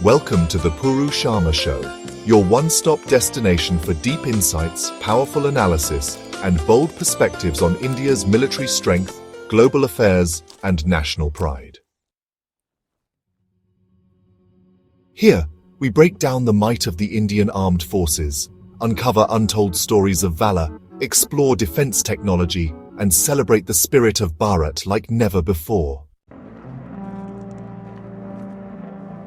Welcome to the Pooru Sharma Show, your one-stop destination for deep insights, powerful analysis, and bold perspectives on India's military strength, global affairs, and national pride. Here, we break down the might of the Indian Armed Forces, uncover untold stories of valor, explore defense technology, and celebrate the spirit of Bharat like never before.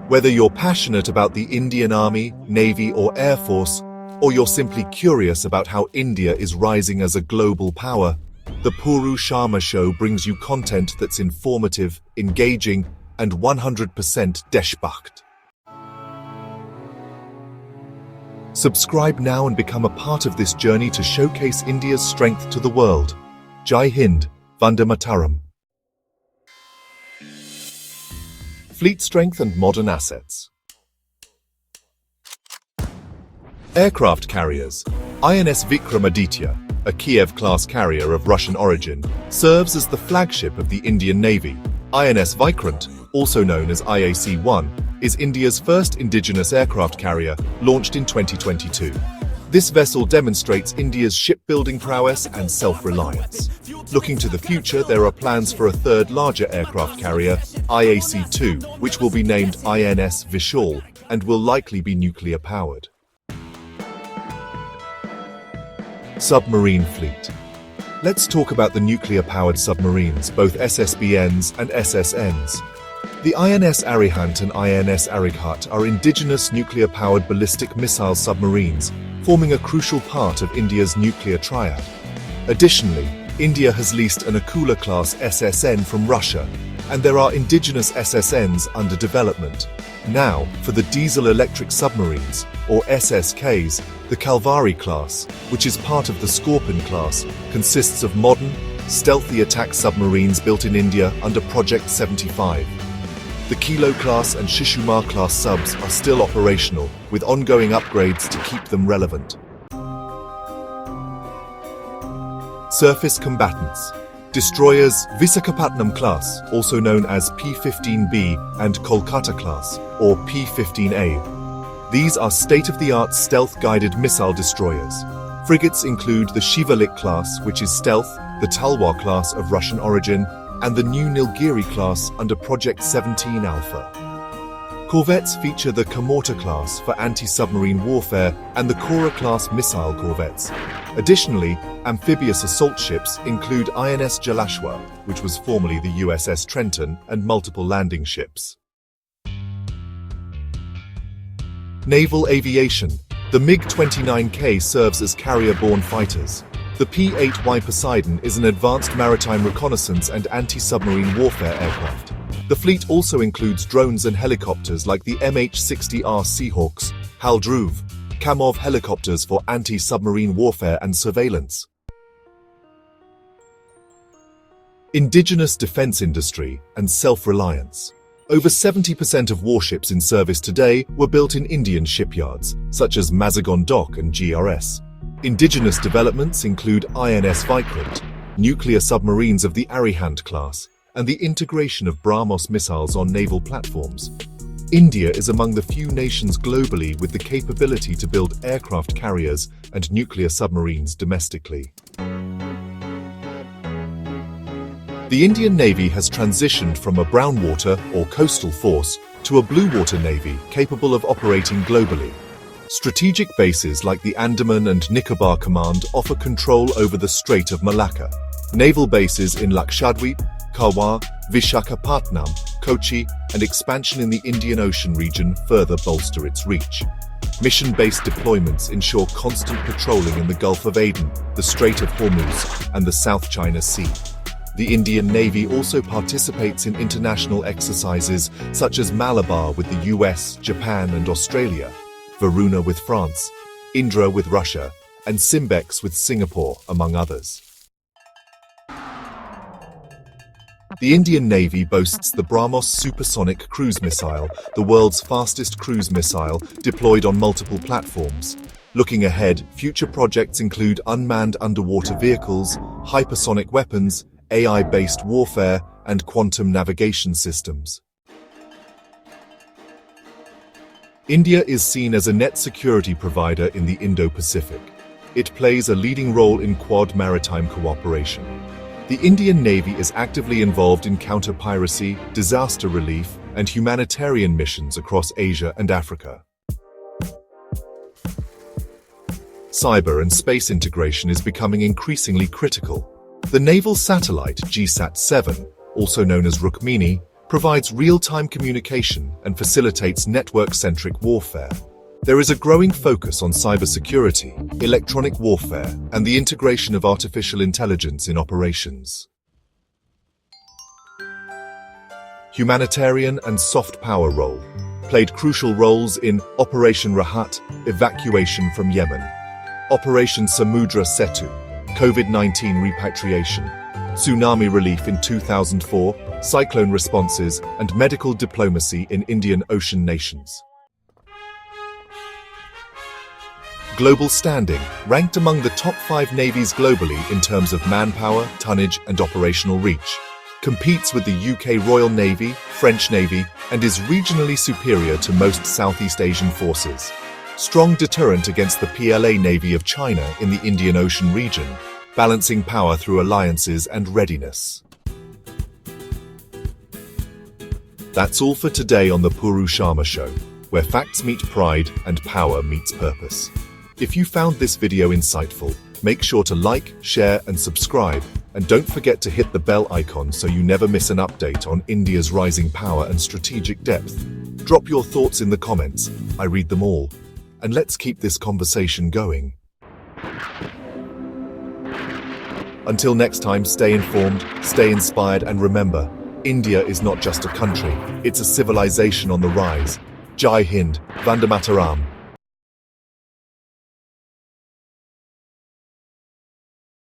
Whether you're passionate about the Indian Army, Navy, or Air Force, or you're simply curious about how India is rising as a global power, the Pooru Sharma Show brings you content that's informative, engaging, and 100% deshbakht. Subscribe now and become a part of this journey to showcase India's strength to the world. Jai Hind, Vande Mataram. Fleet strength and modern assets. Aircraft carriers. INS Vikrant, a Kiev-class carrier of Russian origin, serves as the flagship of the Indian Navy. INS Vikrant, also known as IAC-1, is India's first indigenous aircraft carrier, launched in 2022. This vessel demonstrates India's shipbuilding prowess and self-reliance. Looking to the future, there are plans for a third larger aircraft carrier, IAC-2, which will be named INS Vishal and will likely be nuclear-powered. Submarine Fleet. Let's talk about the nuclear-powered submarines, both SSBNs and SSNs. The INS Arihant and INS Arighat are indigenous nuclear-powered ballistic missile submarines, forming a crucial part of India's nuclear triad. Additionally, India has leased an Akula-class SSN from Russia, and there are indigenous SSNs under development. Now, for the diesel-electric submarines, or SSKs, the Kalvari class, which is part of the Scorpion class, consists of modern, stealthy attack submarines built in India under Project 75. The Kilo class and Shishumar class subs are still operational, with ongoing upgrades to keep them relevant. Surface combatants. Destroyers Visakhapatnam class, also known as P-15B, and Kolkata class, or P-15A. These are state-of-the-art stealth-guided missile destroyers. Frigates include the Shivalik class, which is stealth, the Talwar class of Russian origin, and the new Nilgiri class under Project 17 Alpha. Corvettes feature the Kamorta class for anti-submarine warfare and the Kora-class missile corvettes. Additionally, amphibious assault ships include INS Jalashwa, which was formerly the USS Trenton, and multiple landing ships. Naval Aviation. The MiG-29K serves as carrier-borne fighters. The P-8Y Poseidon is an advanced maritime reconnaissance and anti-submarine warfare aircraft. The fleet also includes drones and helicopters like the MH-60R Seahawks, Haldruv, Kamov helicopters for anti-submarine warfare and surveillance. Indigenous defense industry and self-reliance. Over 70% of warships in service today were built in Indian shipyards, such as Mazagon Dock and GRS. Indigenous developments include INS Vikrant, nuclear submarines of the Arihant class, and the integration of BrahMos missiles on naval platforms. India is among the few nations globally with the capability to build aircraft carriers and nuclear submarines domestically. The Indian Navy has transitioned from a brown water or coastal force to a blue water navy capable of operating globally. Strategic bases like the Andaman and Nicobar Command offer control over the Strait of Malacca. Naval bases in Lakshadweep, Karwar, Visakhapatnam, Kochi, and expansion in the Indian Ocean region further bolster its reach. Mission-based deployments ensure constant patrolling in the Gulf of Aden, the Strait of Hormuz, and the South China Sea. The Indian Navy also participates in international exercises such as Malabar with the US, Japan, and Australia, Varuna with France, Indra with Russia, and Simbex with Singapore, among others. The Indian Navy boasts the BrahMos supersonic cruise missile, the world's fastest cruise missile, deployed on multiple platforms. Looking ahead, future projects include unmanned underwater vehicles, hypersonic weapons, AI-based warfare, and quantum navigation systems. India is seen as a net security provider in the Indo-Pacific. It plays a leading role in Quad maritime cooperation. The Indian Navy is actively involved in counter-piracy, disaster relief, and humanitarian missions across Asia and Africa. Cyber and space integration is becoming increasingly critical. The naval satellite GSAT-7, also known as Rukmini, provides real-time communication and facilitates network-centric warfare. There is a growing focus on cybersecurity, electronic warfare, and the integration of artificial intelligence in operations. Humanitarian and soft power role played crucial roles in Operation Rahat, evacuation from Yemen, Operation Samudra Setu, COVID-19 repatriation, tsunami relief in 2004, cyclone responses, and medical diplomacy in Indian Ocean nations. Global standing, ranked among the top 5 navies globally in terms of manpower, tonnage, and operational reach. Competes with the UK Royal Navy, French Navy, and is regionally superior to most Southeast Asian forces. Strong deterrent against the PLA Navy of China in the Indian Ocean region, balancing power through alliances and readiness. That's all for today on the Pooru Sharma Show, where facts meet pride and power meets purpose. If you found this video insightful, make sure to like, share, and subscribe, and don't forget to hit the bell icon so you never miss an update on India's rising power and strategic depth. Drop your thoughts in the comments, I read them all, and let's keep this conversation going. Until next time, stay informed, stay inspired, and remember, India is not just a country, it's a civilization on the rise. Jai Hind, Vande Mataram.